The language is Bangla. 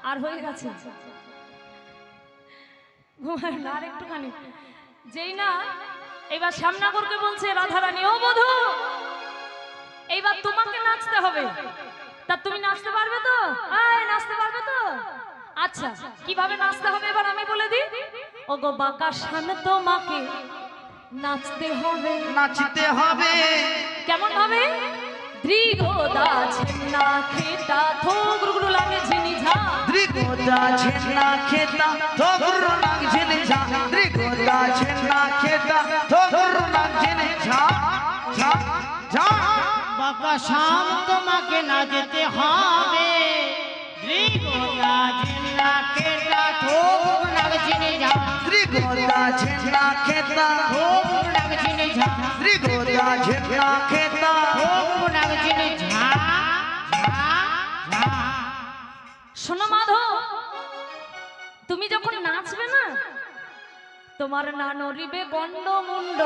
আর হয়ে গেছে না আর একটুখানি যেই না এবার শ্যামনগরকে বলছে রাধারানী ও বধূ এইবার তোমাকে নাচতে হবে তা তুমি নাচতে পারবে তো নাচতে পারবে তো আচ্ছা কিভাবে নাচতে হবে এবার আমি বলে দিই ও গো বাঁকা শান তোমাকে নাচতে হবে কেমন ভাবে দৃগদা ছেন্না খেতা থো গুরুগুরু লাগে ঝিনি ঝা দৃগদা ছেন্না খেতা থো গুরু লাগে ঝিনি ঝা দৃগদা ছেন্না খেতা থো গুরু লাগে ঝিনি ঝা ঝা ঝা বাঁকা শান তোমাকে নাচতে হবে দৃগদা ছেন্না খেতা থো গুরু লাগে ঝিনি ঝা দৃগদা ছেন্না খেতা থো গুরু লাগে ঝিনি ঝা দৃগদা ছেন্না খেতা থো গুরু লাগে ঝিনি ঝা শোনো মাধব তুমি যখন নাচবে না তোমার না নড়িবে গন্ড মুন্ড